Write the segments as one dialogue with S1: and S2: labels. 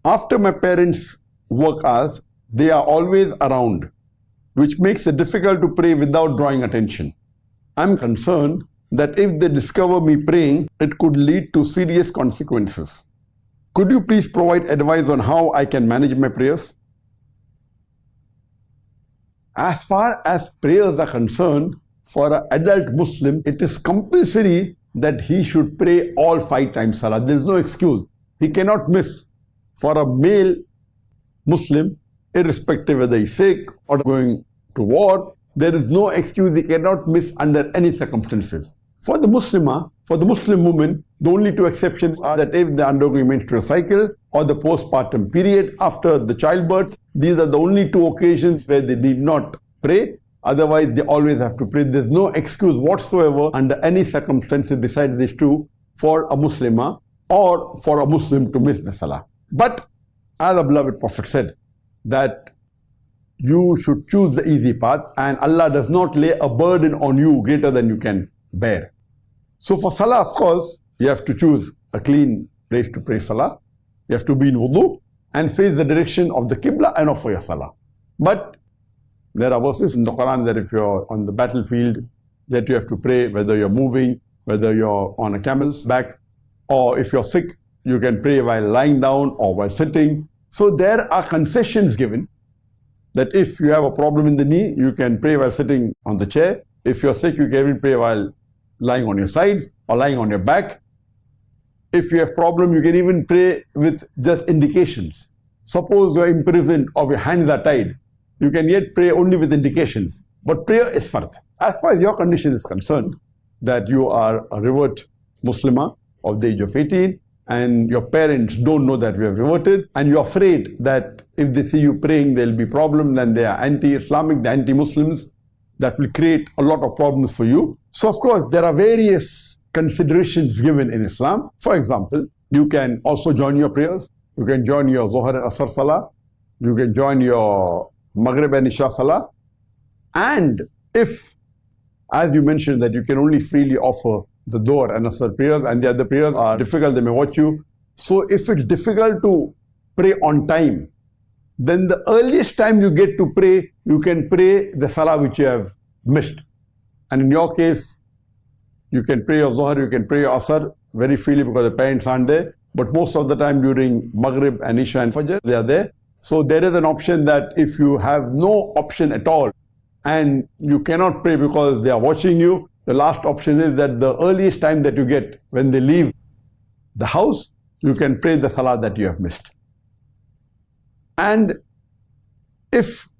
S1: After my parents' work hours, they are always around, which makes it difficult to pray without drawing attention. I'm concerned that if they discover me praying, it could lead to serious consequences. Could you please provide advice on how I can manage my prayers? As far as prayers are concerned, for an adult Muslim, it is compulsory that he should pray all 5 times Salah. There is no excuse. He cannot miss. For a male Muslim, irrespective whether he's sick or going to war, there is no excuse. He cannot miss under any circumstances. For the Muslim woman, the only 2 exceptions are that if they are undergoing menstrual cycle or the postpartum period after the childbirth, these are the only 2 occasions where they need not pray. Otherwise, they always have to pray. There's no excuse whatsoever under any circumstances besides these 2 for a Muslimah or for a Muslim to miss the Salah. But as the beloved Prophet said that you should choose the easy path, and Allah does not lay a burden on you greater than you can bear. So for Salah, of course, you have to choose a clean place to pray Salah. You have to be in wudu and face the direction of the Qibla and offer your Salah. But there are verses in the Quran that if you're on the battlefield, that you have to pray whether you're moving, whether you're on a camel's back, or if you're sick, you can pray while lying down or while sitting. So there are concessions given that if you have a problem in the knee, you can pray while sitting on the chair. If you're sick, you can even pray while lying on your sides or lying on your back. If you have problem, you can even pray with just indications. Suppose you're imprisoned or your hands are tied, you can yet pray only with indications. But prayer is fard. As far as your condition is concerned, that you are a revert Muslimah of the age of 18, and your parents don't know that you have reverted, and you're afraid that if they see you praying, there'll be problems, then they are anti-Islamic, they're anti-Muslims, that will create a lot of problems for you. So of course, there are various considerations given in Islam. For example, you can also join your prayers. You can join your Zuhr and Asr Salah. You can join your Maghrib and Isha Salah. And if, as you mentioned, that you can only freely offer the Dhuhr and Asr prayers, and the other prayers are difficult, they may watch you. So if it's difficult to pray on time, then the earliest time you get to pray, you can pray the Salah which you have missed. And in your case, you can pray your Zuhr, you can pray your Asr very freely because the parents aren't there. But most of the time during Maghrib and Isha and Fajr, they are there. So there is an option that if you have no option at all and you cannot pray because they are watching you, the last option is that the earliest time that you get when they leave the house, you can pray the Salah that you have missed. And if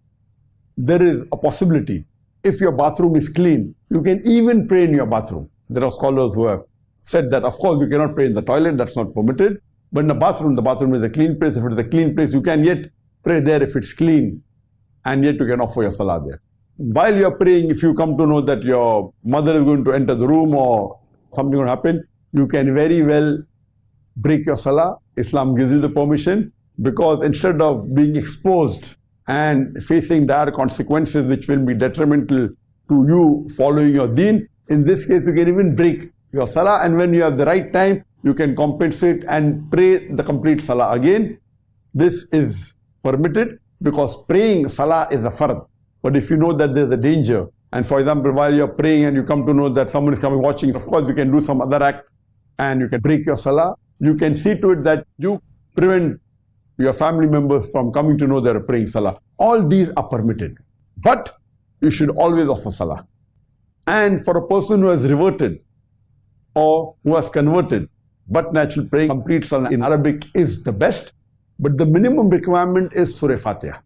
S1: there is a possibility, if your bathroom is clean, you can even pray in your bathroom. There are scholars who have said that, of course, you cannot pray in the toilet, that's not permitted. But in the bathroom is a clean place. If it is a clean place, you can yet pray there if it's clean, and yet you can offer your Salah there. While you are praying, if you come to know that your mother is going to enter the room or something will happen, you can very well break your Salah. Islam gives you the permission, because instead of being exposed and facing dire consequences which will be detrimental to you following your deen, in this case you can even break your Salah, and when you have the right time, you can compensate and pray the complete Salah again. This is permitted because praying Salah is a fard. But if you know that there's a danger, and for example, while you're praying and you come to know that someone is coming watching, of course you can do some other act and you can break your Salah. You can see to it that you prevent your family members from coming to know they're praying Salah. All these are permitted. But you should always offer Salah. And for a person who has reverted or who has converted, but naturally praying complete Salah in Arabic is the best. But the minimum requirement is Surah Fatiha.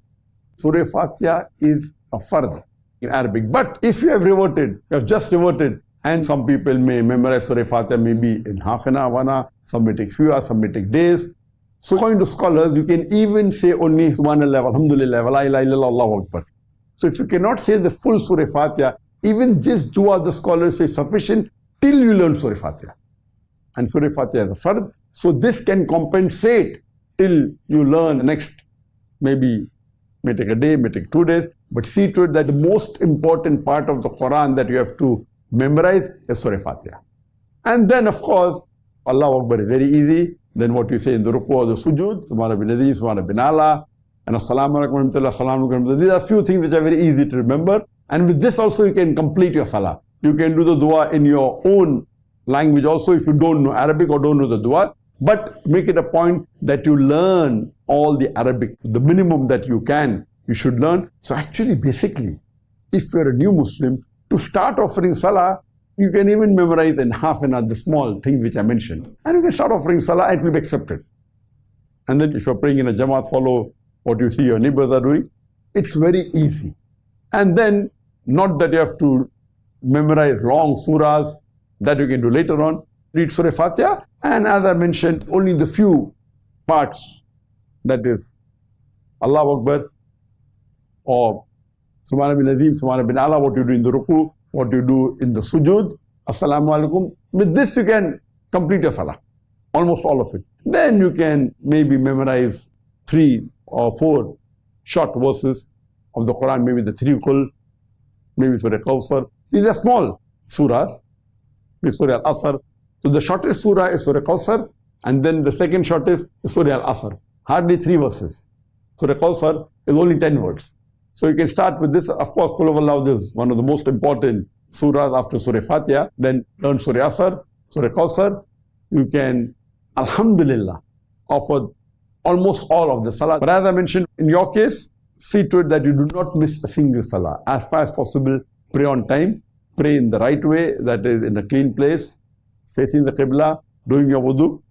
S1: Surah Fatiha is a fard in Arabic. But if you have reverted, you have just reverted, and some people may memorize Surah Fatiha maybe in half an hour, 1 hour, some may take few hours, some may take days. So according to scholars, you can even say only Subhanallah, Alhamdulillah, La ilaha illallah, Allahu Akbar. So if you cannot say the full Surah Fatiha, even this dua the scholars say sufficient till you learn Surah Fatiha. And Surah Fatiha is a fard. So this can compensate till you learn the next, maybe may take a day, may take 2 days, but see to it that the most important part of the Quran that you have to memorize is Surah Fatiha. And then of course, Allahu Akbar is very easy. then what you say in the ruku or the sujood, Subhana bin Nadeem, Subhana bin Allah, and Assalamu alaikum wa rahmatullah, Assalamu alaikum wa rahmatullah. These are a few things which are very easy to remember. And with this also you can complete your salah. You can do the dua in your own language also if you don't know Arabic or don't know the dua. But make it a point that you learn all the Arabic, the minimum that you can, you should learn. So actually, basically, if you're a new Muslim, to start offering salah, you can even memorize in half an hour the small thing which I mentioned. And you can start offering salah and it will be accepted. And then if you're praying in a Jamaat, follow what you see your neighbors are doing. It's very easy. And then, not that you have to memorize long surahs, that you can do later on. Read Surah Fatiha, and as I mentioned, only the few parts, that is Allahu Akbar or Subhana bin Nadeem, Subhana bin Allah, what you do in the ruku, what you do in the sujood, Assalamu alaikum. With this you can complete your salah, almost all of it. Then you can maybe memorize 3 or 4 short verses of the Quran, maybe the 3 Qul, maybe Surah Kawthar. These are small surahs, maybe Surah Al-Asr. So the shortest surah is Surah Kawthar, and then the second shortest is Surah Al-Asr. Hardly 3 verses. Surah Kawthar is only 10 words. So you can start with this. Of course, Qul Huwallahu is one of the most important surahs after Surah Fatiha. Then learn Surah Asr, Surah Kawthar. You can, Alhamdulillah, offer almost all of the salah. But as I mentioned, in your case, see to it that you do not miss a single salah. As far as possible, pray on time, pray in the right way, that is in a clean place, facing the Qibla, doing your wudu.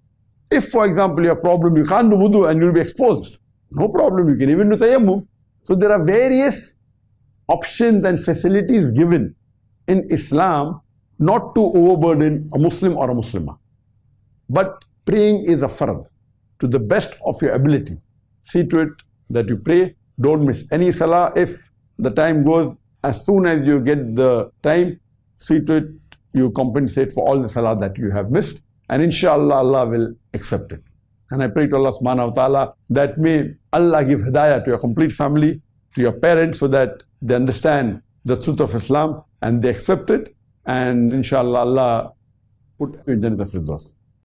S1: If, for example, you have a problem, you can't do wudu and you'll be exposed. No problem, you can even do tayammum. So there are various options and facilities given in Islam not to overburden a Muslim or a Muslimah. But praying is a fard to the best of your ability. See to it that you pray, don't miss any salah. If the time goes, as soon as you get the time, see to it you compensate for all the salah that you have missed, and inshallah Allah will accept it. And I pray to Allah subhanahu wa ta'ala that may Allah give hidayah to your complete family, to your parents, so that they understand the truth of Islam and they accept it, and inshallah Allah put you in Jannat al-Firdaus.